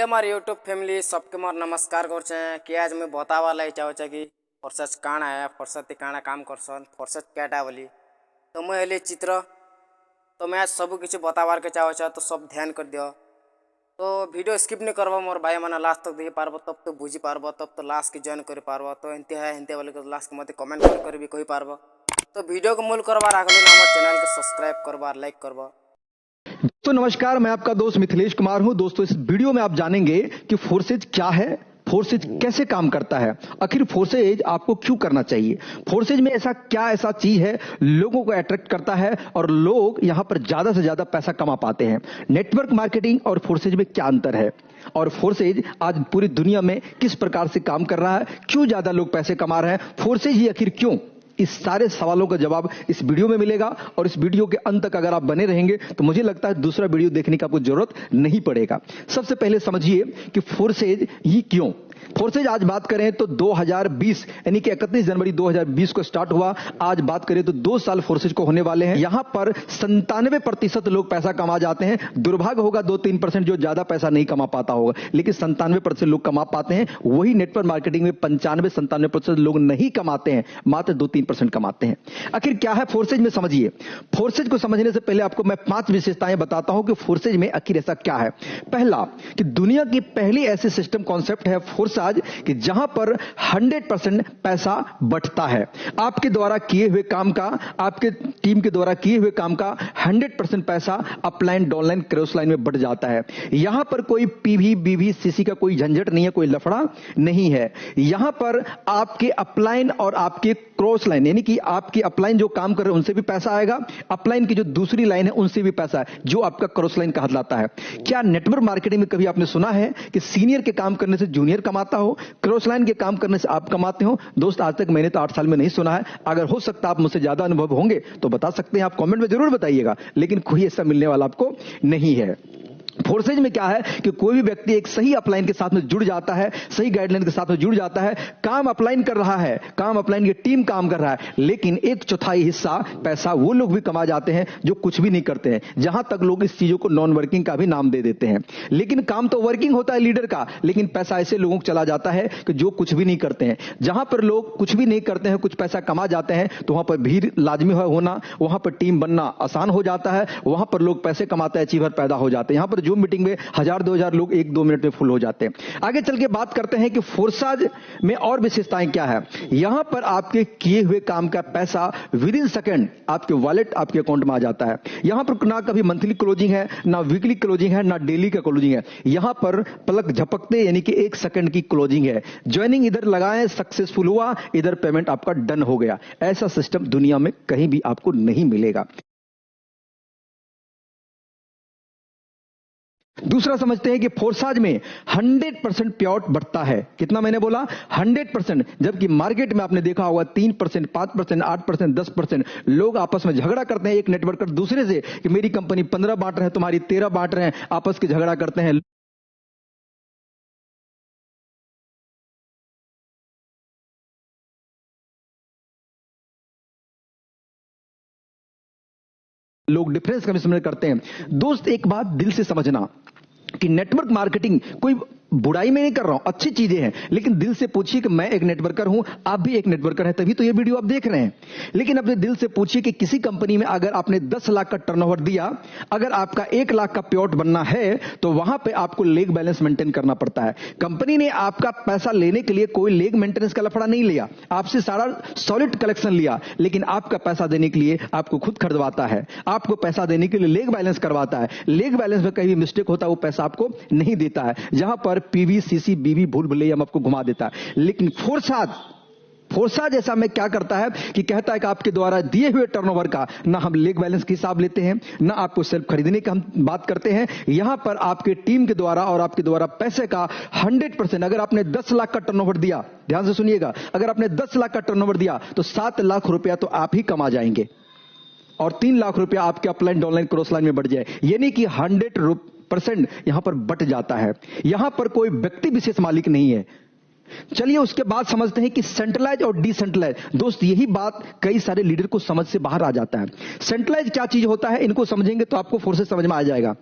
पहले मार YouTube family सबके मार नमस्कार कर कि आज मैं बतावा लाई चाहे कि फरसत काण है फरसत काणा काम करसन फरसत कैटा बोली तो मैं हेली चित्र तो मैं आज सब किसी बतावार के चाहे तो सब ध्यान कर दियो तो वीडियो स्किप नहीं करब मोर भाई मैंने लास्ट तक देखी पार्ब तब तो बुझी पार्ब तब तो लास्ट की जॉइन कर पार्ब तो एंती है एंती बोले लास्ट के मत कमेंट कर भी कही पार्ब तो वीडियो को मूल करवार आगे चैनल के सब्सक्राइब करवार लाइक करवा। तो नमस्कार, मैं आपका दोस्त मिथिलेश कुमार हूं। दोस्तों, इस वीडियो में आप जानेंगे कि फोर्सेज क्या है, फोर्सेज कैसे काम करता है, आखिर फोर्सेज आपको क्यों करना चाहिए, फोर्सेज में ऐसा चीज है लोगों को अट्रैक्ट करता है और लोग यहां पर ज्यादा से ज्यादा पैसा कमा पाते हैं। नेटवर्क मार्केटिंग और फोर्सेज में क्या अंतर है और फोर्सेज आज पूरी दुनिया में किस प्रकार से काम कर रहा है, क्यों ज्यादा लोग पैसे कमा रहे हैं, फोर्सेज ही आखिर क्यों, इस सारे सवालों का जवाब इस वीडियो में मिलेगा। और इस वीडियो के अंत तक अगर आप बने रहेंगे तो मुझे लगता है दूसरा वीडियो देखने का आपको जरूरत नहीं पड़ेगा। सबसे पहले समझिए कि फोर्सेज ही क्यों। फोर्सेज आज बात करें तो 2020 यानी कि 31 जनवरी 2020 को स्टार्ट हुआ। आज बात करें तो 2 साल फोर्सेज को होने वाले हैं। यहां पर 97% लोग पैसा कमा जाते हैं। दुर्भाग्य होगा 2-3% जो ज्यादा पैसा नहीं कमा पाता होगा, लेकिन 97% लोग कमा पाते हैं। वही नेटवर्क मार्केटिंग में 95-97% लोग नहीं कमाते हैं, मात्र 2-3% कमाते हैं। आखिर क्या है फोर्सेज में, समझिए। फोर्सेज को समझने से पहले आपको मैं 5 विशेषताएं बताता हूं कि फोर्सेज में आखिर ऐसा क्या है। पहला, कि दुनिया की पहली ऐसी सिस्टम कॉन्सेप्ट है फोर्सेज कि जहां पर 100% पैसा बंटता है। आपके द्वारा किए हुए काम का, आपके टीम के द्वारा किए हुए काम का 100% पैसा अपलाइन, डाउनलाइन, क्रॉस लाइन में बंट जाता है। यहां पर कोई पीवी, बीवी, सीसी का कोई झंझट नहीं है, कोई लफड़ा नहीं है। यहां पर आपके अपलाइन और आपके क्रॉस लाइन यानी कि आपकी अपलाइन जो काम कर रहे हैं उनसे भी पैसा आएगा, अपलाइन की जो दूसरी लाइन है उनसे भी पैसा है, जो आपका क्रॉस लाइन कहलाता है। क्या नेटवर्क मार्केटिंग में कभी आपने सुना है कि सीनियर के काम करने से जूनियर कमाता हो, क्रॉस लाइन के काम करने से आप कमाते हो? दोस्त, आज तक मैंने तो 8 साल में नहीं सुना है। अगर हो सकता आप मुझसे ज्यादा अनुभव होंगे तो बता सकते हैं, आप कमेंट में जरूर बताइएगा, लेकिन कोई ऐसा मिलने वाला आपको नहीं है। फोर्सेज में क्या है कि कोई भी व्यक्ति एक सही अपलाइन के साथ में जुड़ जाता है, सही गाइडलाइन के साथ में जुड़ जाता है, काम अपलाइन कर रहा है, काम अपलाइन की टीम काम कर रहा है, लेकिन 1/4 हिस्सा पैसा वो लोग भी कमा जाते हैं जो कुछ भी नहीं करते हैं। जहां तक लोग इस चीजों को नॉन वर्किंग का भी नाम दे देते हैं, लेकिन काम तो वर्किंग होता है लीडर का, लेकिन पैसा ऐसे लोगों को चला जाता है कि जो कुछ भी नहीं करते हैं। जहां पर लोग कुछ भी नहीं करते हैं, कुछ पैसा कमा जाते हैं, तो वहां पर भीड़ लाजमी होना, वहां पर टीम बनना आसान हो जाता है, वहां पर लोग पैसे कमाते हैं, अचीवर पैदा हो जाते हैं। यहां पर जो मीटिंग में 1000-2000 लोग 1-2 मिनट में फुल हो जाते हैं। आगे चल के बात करते हैं कि फोर्सेज में और विशेषताएं क्या है। यहां पर आपके किए हुए काम का पैसा विद इन सेकंड आपके वॉलेट, आपके अकाउंट में आ जाता है। यहां पर ना कभी मंथली क्लोजिंग है, ना वीकली क्लोजिंग है, ना डेली का क्लोजिंग है। यहां पर पलक झपकते यानी कि 1 सेकंड की क्लोजिंग है। ज्वाइनिंग इधर लगाएं, सक्सेसफुल हुआ, इधर पेमेंट आपका डन हो गया। ऐसा सिस्टम दुनिया में कहीं भी आपको नहीं मिलेगा। दूसरा समझते हैं कि फोर्सेज में 100% प्योट बढ़ता है। कितना मैंने बोला? 100%। जबकि मार्केट में आपने देखा होगा 3%, 5%, 8%, 10% लोग आपस में झगड़ा करते हैं, एक नेटवर्कर दूसरे से, कि मेरी कंपनी 15 बांट रहे हैं, तुम्हारी 13 बांट रहे हैं, आपस के झगड़ा करते हैं। लोग डिफरेंस का मिसमैच करते हैं। दोस्त, एक बात दिल से समझना कि नेटवर्क मार्केटिंग कोई बुराई में नहीं कर रहा हूं, अच्छी चीजें हैं, लेकिन दिल से पूछिए कि मैं एक नेटवर्कर हूं, आप भी एक नेटवर्कर हैं, तभी तो ये वीडियो आप देख रहे हैं। लेकिन अपने दिल से पूछिए कि किसी कंपनी में अगर आपने 10 लाख का टर्नओवर दिया, अगर आपका 1 लाख का प्योट बनना है तो वहां पे आपको लेग बैलेंस मेंटेन करना पड़ता है। कंपनी ने आपका पैसा लेने के लिए कोई लेग मेंटेनेंस का लफड़ा नहीं लिया, आपसे सारा सॉलिड कलेक्शन लिया, लेकिन आपका पैसा देने के लिए आपको खुद खरीदवाता है, आपको पैसा देने के लिए लेग बैलेंस करवाता है। लेग बैलेंस में कहीं भी मिस्टेक होता है वो पैसा आपको नहीं देता है। जहां पर पीवी, सीसी, बीवी, भूल भुलैया आपको घुमा देता है। लेकिन फोर्सेज ऐसा में क्या करता है कि कहता है कि आपके द्वारा दिए हुए टर्नओवर का ना हम लेग बैलेंस के हिसाब लेते हैं, ना आपको सेल्फ खरीदने का हम बात करते हैं। यहां पर आपके टीम के द्वारा और आपके द्वारा पैसे का 100%, अगर आपने 10 लाख का टर्नओवर दिया, ध्यान से सुनिएगा, अगर आपने 10 लाख का टर्नओवर दिया तो 7 लाख रुपया तो आप ही कमा जाएंगे और 3 लाख रुपया आपके अपलाइन, डाउनलाइन, क्रॉस लाइन में बढ़ जाए, यानी कि 100% यहां पर बट जाता है। यहां पर कोई व्यक्ति विशेष मालिक नहीं है। चलिए उसके बाद समझते हैं कि सेंट्रलाइज और डिसेंट्रलाइज। दोस्त, यही बात कई सारे लीडर को समझ से बाहर आ जाता है। सेंट्रलाइज क्या चीज होता है, इनको समझेंगे तो आपको फोर्सेज समझ में आ जाएगा।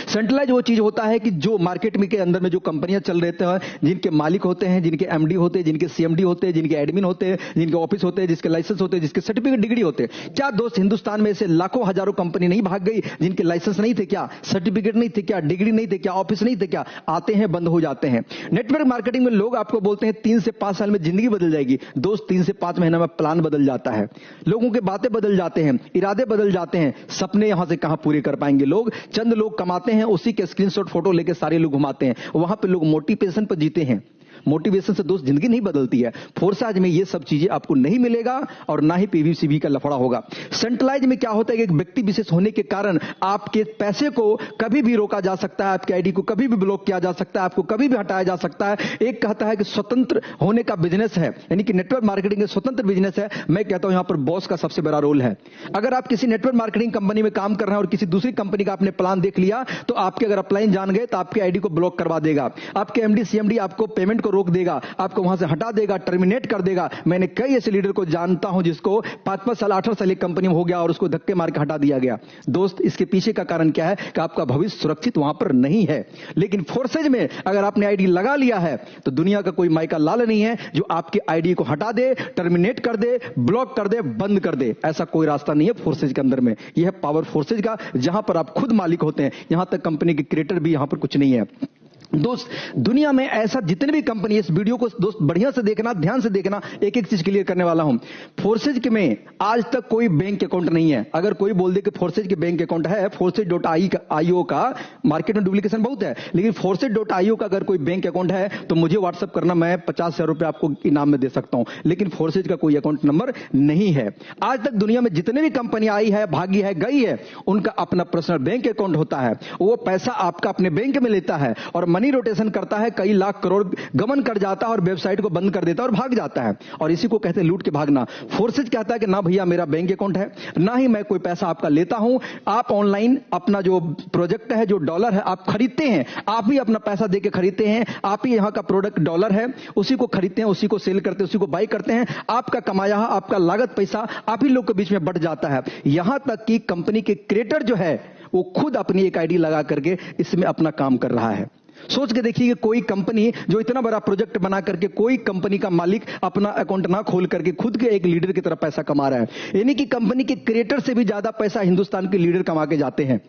सेंट्रलाइज वो चीज होता है कि जो मार्केट में के अंदर में जो कंपनियां चल रहते हैं, जिनके मालिक होते हैं, जिनके एमडी होते हैं, जिनके सीएमडी होते हैं, जिनके एडमिन होते हैं, जिनके ऑफिस होते हैं, जिसके लाइसेंस होते हैं, जिसके सर्टिफिकेट डिग्री होते हैं। क्या दोस्त हिंदुस्तान में से लाखों हजारों कंपनी नहीं भाग गई जिनके लाइसेंस नहीं थे क्या, सर्टिफिकेट नहीं थे क्या, डिग्री नहीं थे क्या, ऑफिस नहीं थे क्या? आते हैं, बंद हो जाते हैं। नेटवर्क मार्केटिंग में लोग आपको बोलते हैं 3 से 5 साल में जिंदगी बदल जाएगी। दोस्त 3 से 5 महीना में प्लान बदल जाता है, लोगों के बातें बदल जाते हैं, इरादे बदल जाते हैं, सपने यहां से कहां पूरे कर पाएंगे लोग। चंद लोग कमाते हैं, उसी के स्क्रीनशॉट फोटो लेके सारे लोग घुमाते हैं, वहां पे लोग मोटिवेशन पर जीते हैं। मोटिवेशन से दोस्त जिंदगी नहीं बदलती है। फोर्साज में ये सब चीजें आपको नहीं मिलेगा और ना ही पीवीसीबी का लफड़ा होगा। सेंट्रलाइज में क्या होता है कि एक व्यक्ति विशेष होने के कारण आपके पैसे को कभी भी रोका जा सकता है, आपके आईडी को कभी भी ब्लॉक किया जा सकता है, आपको कभी भी हटाया जा सकता है। एक कहता है कि स्वतंत्र होने का बिजनेस है, यानी कि नेटवर्क मार्केटिंग एक स्वतंत्र बिजनेस है। मैं कहता हूं यहां पर बॉस का सबसे बड़ा रोल है। अगर आप किसी नेटवर्क मार्केटिंग कंपनी में काम कर रहे हैं और किसी दूसरी कंपनी का आपने प्लान देख लिया, तो आपके अगर अपलाइन जान गए तो आपके आईडी को ब्लॉक करवा देगा, आपके एमडी सीएमडी आपको पेमेंट को रोक देगा, आपको वहां से हटा देगा, टर्मिनेट कर देगा। मैंने कई ऐसे लीडर को जानता हूं जिसको 5-5 साल 8 साल एक कंपनी में हो गया और उसको धक्के मार के हटा दिया गया। दोस्त इसके पीछे का कारण क्या है कि आपका भविष्य सुरक्षित वहां पर नहीं है। लेकिन फोर्सेज में अगर आपने आईडी लगा लिया है तो दुनिया का कोई माइका लाल नहीं है जो आपके आईडी को हटा दे, टर्मिनेट कर दे, ब्लॉक कर दे, बंद कर दे। ऐसा कोई रास्ता नहीं है फोर्सेज के अंदर में। यह है पावर फोर्सेज का, जहां पर आप खुद मालिक होते हैं। यहां तक कंपनी के क्रिएटर भी यहां पर कुछ नहीं है। दोस्त दुनिया में ऐसा जितने भी कंपनी, इस वीडियो को दोस्त बढ़िया से देखना, ध्यान से देखना, एक एक चीज क्लियर करने वाला हूं। फोर्सेज के में आज तक कोई बैंक अकाउंट नहीं है। अगर कोई बोल दे कि फोर्सेज के बैंक अकाउंट है, forces.io का मार्केट में डुप्लीकेशन बहुत है, लेकिन forces.io का अगर कोई बैंक अकाउंट है तो मुझे व्हाट्सअप करना, मैं 50,000 रुपए आपको इनाम में दे सकता हूं। लेकिन फोर्सेज का कोई अकाउंट नंबर नहीं है। आज तक दुनिया में जितने भी कंपनी आई है, भागी है, गई है, उनका अपना पर्सनल बैंक अकाउंट होता है। वो पैसा आपका अपने बैंक में लेता है और मनी रोटेशन करता है, कई लाख करोड़ गमन कर जाता है और वेबसाइट को बंद कर देता है और भाग जाता है। और इसी को कहते हैं लूट के भागना। फोर्सेज कहता है कि ना भैया मेरा बैंक अकाउंट है, ना ही मैं कोई पैसा आपका लेता हूं। आप ऑनलाइन अपना जो प्रोजेक्ट है, जो डॉलर है, आप खरीदते हैं, आप ही अपना पैसा देके खरीदते हैं, आप ही यहां का प्रोडक्ट डॉलर है, उसी को खरीदते हैं, उसी को सेल करते हैं, उसी को बाई करते हैं। आपका कमाया, आपका लागत पैसा आप ही लोग के बीच में बट जाता है। यहां तक कि कंपनी के क्रिएटर जो है वो खुद अपनी एक आईडी लगा करके इसमें अपना काम कर रहा है। सोच के देखिए कि कोई कंपनी जो इतना बड़ा प्रोजेक्ट बना करके कोई कंपनी का मालिक अपना अकाउंट ना खोल करके खुद के एक लीडर की तरफ पैसा कमा रहा है। यानी कि कंपनी के क्रिएटर से भी ज्यादा पैसा हिंदुस्तान के लीडर कमा के जाते हैं।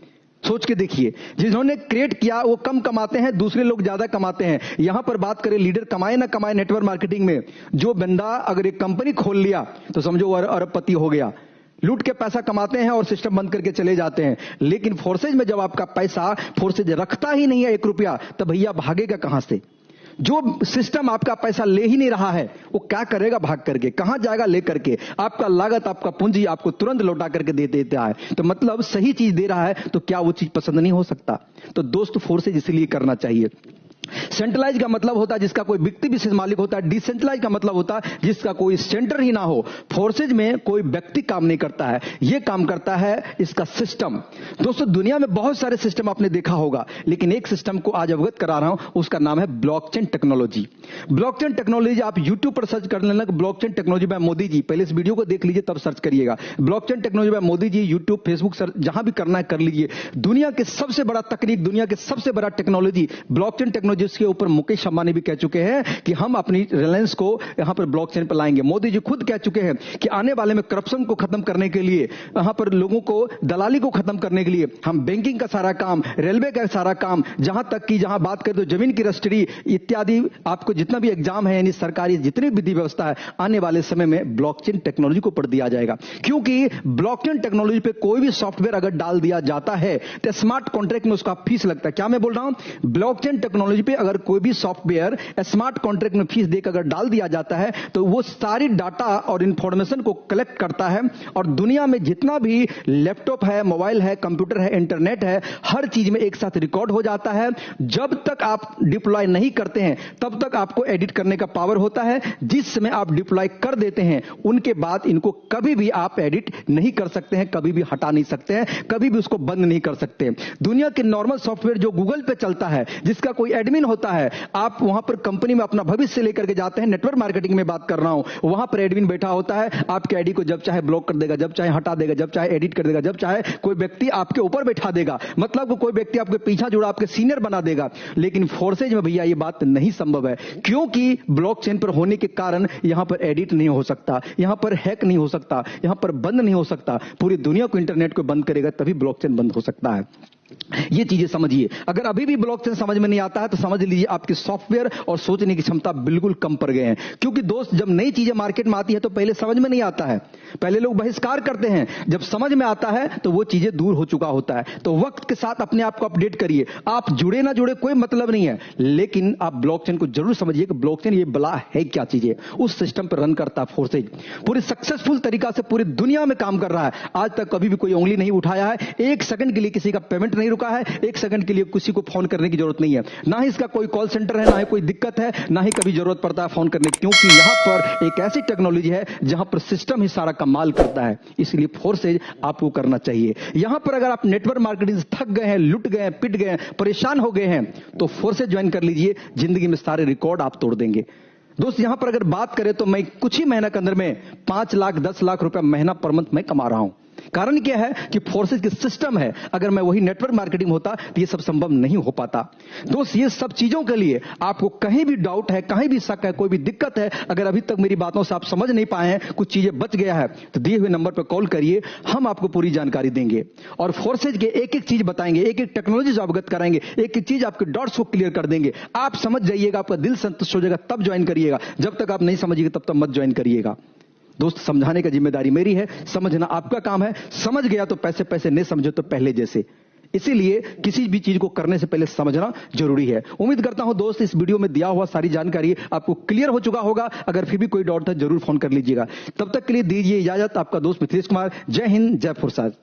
सोच के देखिए, जिन्होंने क्रिएट किया वो कम कमाते हैं, दूसरे लोग ज्यादा कमाते हैं। यहां पर बात करें लीडर कमाए ना कमाए नेटवर्क मार्केटिंग में, जो बंदा अगर एक कंपनी खोल लिया तो समझो वो अरबपति हो गया। लूट के पैसा कमाते हैं और सिस्टम बंद करके चले जाते हैं। लेकिन फोर्सेज में जब आपका पैसा फोर्सेज रखता ही नहीं है 1 रुपया, तो भैया भागेगा कहां से? जो सिस्टम आपका पैसा ले ही नहीं रहा है वो क्या करेगा भाग करके? कहां जाएगा लेकर के? आपका लागत, आपका पूंजी आपको तुरंत लौटा करके दे देता है। तो मतलब सही चीज दे रहा है तो क्या वो चीज पसंद नहीं हो सकता? तो दोस्त फोर्सेज इसलिए करना चाहिए। सेंट्रलाइज का मतलब होता है जिसका कोई व्यक्ति विशेष मालिक होता है। डिसेंट्रलाइज का मतलब होता है जिसका कोई सेंटर ही ना हो। फोर्सेज में कोई व्यक्ति काम नहीं करता है, यह काम करता है इसका सिस्टम। दोस्तों दुनिया में बहुत सारे सिस्टम आपने देखा होगा, लेकिन एक सिस्टम को आज अवगत करा रहा हूं, उसका नाम है ब्लॉकचेन टेक्नोलॉजी। ब्लॉकचेन टेक्नोलॉजी आप यूट्यूब पर सर्च कर लेना, blockchain technology by Modi ji. पहले इस वीडियो को देख लीजिए तब सर्च करिएगा। Blockchain technology by Modi ji, YouTube, Facebook, जहां भी करना है कर लीजिए। दुनिया के सबसे बड़ा तकनीक, दुनिया के सबसे बड़ा टेक्नोलॉजी ब्लॉकचेन टेक्नोलॉजी। इसके ऊपर मुकेश अंबानी भी कह चुके हैं कि हम अपनी रिलायंस को यहां पर ब्लॉकचेन पर लाएंगे। मोदी जी खुद कह चुके हैं कि आने वाले में करप्शन को खत्म करने के लिए, यहां पर लोगों को दलाली को खत्म करने के लिए हम बैंकिंग का सारा काम, रेलवे का सारा काम, जहां तक कि जहां बात करें तो जमीन की रजिस्ट्री इत्यादि, आपको जितना भी एग्जाम है यानी सरकारी जितनी विधि व्यवस्था है, आने वाले समय में ब्लॉकचेन टेक्नोलॉजी को पढ़ दिया जाएगा। क्योंकि ब्लॉकचेन टेक्नोलॉजी पे कोई भी सॉफ्टवेयर अगर डाल दिया जाता है तो स्मार्ट कॉन्ट्रैक्ट में उसका फीस लगता है। क्या मैं बोल रहा हूं? ब्लॉकचेन टेक्नोलॉजी पे अगर कोई भी सॉफ्टवेयर स्मार्ट कॉन्ट्रैक्ट में फीस देकर अगर डाल दिया जाता है तो वो सारी डाटा और इंफॉर्मेशन को कलेक्ट करता है और दुनिया में जितना भी लैपटॉप है, मोबाइल है, कंप्यूटर है, इंटरनेट है, हर चीज में एक साथ रिकॉर्ड हो जाता है। जब तक आप डिप्लॉय नहीं करते हैं तब तक आपको एडिट करने का पावर होता है। जिस समय आप डिप्लॉय कर देते हैं उनके बाद इनको कभी भी आप एडिट नहीं कर सकते हैं, कभी भी हटा नहीं सकते हैं, कभी भी उसको बंद नहीं कर सकते। दुनिया के नॉर्मल सॉफ्टवेयर जो गूगल पे चलता है, जिसका कोई एडमिन एडमिन होता है। आप वहां पर कंपनी में अपना भविष्य लेकर के जाते हैं, नेटवर्क मार्केटिंग में बात कर रहा हूं, वहां पर एडमिन बैठा होता है, आपके आईडी को जब चाहे ब्लॉक कर देगा, जब चाहे हटा देगा, जब चाहे एडिट कर देगा, जब चाहे कोई व्यक्ति आपके ऊपर बैठा देगा, मतलब कोई व्यक्ति आपके पीछा जुड़ा आपके सीनियर बना देगा। लेकिन फोर्सेज में भैया ये बात नहीं संभव है, क्योंकि ब्लॉकचेन पर होने के कारण यहां पर एडिट नहीं हो सकता, यहां पर हैक नहीं हो सकता, यहां पर बंद नहीं हो सकता। पूरी दुनिया को इंटरनेट को बंद करेगा तभी ब्लॉकचेन बंद हो सकता है। ये चीजें समझिए। अगर अभी भी ब्लॉकचेन समझ में नहीं आता है तो समझ लीजिए आपकी सॉफ्टवेयर और सोचने की क्षमता बिल्कुल कम पड़ गए हैं। क्योंकि दोस्त, जब नई चीजें मार्केट में आती है तो पहले समझ में नहीं आता है, पहले लोग बहिष्कार करते हैं, जब समझ में आता है तो वो चीजें दूर हो चुका होता है। तो वक्त के साथ अपने आप को अपडेट करिए। आप जुड़े ना जुड़े कोई मतलब नहीं है, लेकिन आप ब्लॉकचेन को जरूर समझिए कि ब्लॉकचेन ये बला है क्या चीज है। उस सिस्टम पर रन करता है फोर्सेज, पूरी सक्सेसफुल तरीका से पूरी दुनिया में काम कर रहा है। आज तक कभी भी कोई उंगली नहीं उठाया है, एक सेकंड के लिए किसी का पेमेंट नहीं रुका है, एक सेकंड के लिए किसी को फोन करने की जरूरत नहीं है, ना ही इसका कोई कॉल सेंटर है, ना ही कोई दिक्कत है, ना ही कभी जरूरत पड़ता है फोन करने की, क्योंकि यहां पर एक ऐसी टेक्नोलॉजी है जहां पर सिस्टम ही सारा कमाल करता है। इसलिए फोर्सेज आपको करना चाहिए। यहां पर अगर आप नेटवर्क मार्केटिंग से थक गए हैं, लुट गए हैं, पिट गए हैं, परेशान हो गए हैं, तो फोर्सेज ज्वाइन कर लीजिए। जिंदगी में सारे रिकॉर्ड आप तोड़ देंगे। दोस्त, यहां पर अगर बात करें तो मैं कुछ ही महीना के अंदर में 5 लाख 10 लाख रुपया महीना पर मंथ में कमा रहा हूं। कारण क्या है कि फोर्सेज की सिस्टम है। अगर मैं वही नेटवर्क मार्केटिंग होता तो ये सब संभव नहीं हो पाता। दोस्त, ये सब चीजों के लिए आपको कहीं भी डाउट है, कहीं भी शक है, कोई भी दिक्कत है, अगर अभी तक मेरी बातों से आप समझ नहीं पाए हैं, कुछ चीजें बच गया है, तो दिए हुए नंबर पर कॉल करिए, हम आपको पूरी जानकारी देंगे और फोर्सेज के एक एक चीज बताएंगे, एक एक टेक्नोलॉजी से अवगत कराएंगे, एक एक चीज आपके डॉट्स को क्लियर कर देंगे। आप समझ जाइएगा, आपका दिल संतुष्ट हो जाएगा, तब ज्वाइन करिएगा। जब तक आप नहीं समझिएगा तब तक मत ज्वाइन करिएगा। दोस्त, समझाने का जिम्मेदारी मेरी है, समझना आपका काम है। समझ गया तो पैसे पैसे, नहीं समझे तो पहले जैसे। इसीलिए किसी भी चीज को करने से पहले समझना जरूरी है। उम्मीद करता हूं दोस्त, इस वीडियो में दिया हुआ सारी जानकारी आपको क्लियर हो चुका होगा। अगर फिर भी कोई डाउट है जरूर फोन कर लीजिएगा। तब तक के लिए दीजिए इजाजत। आपका दोस्त मिथिलेश कुमार। जय हिंद, जय फुरसत।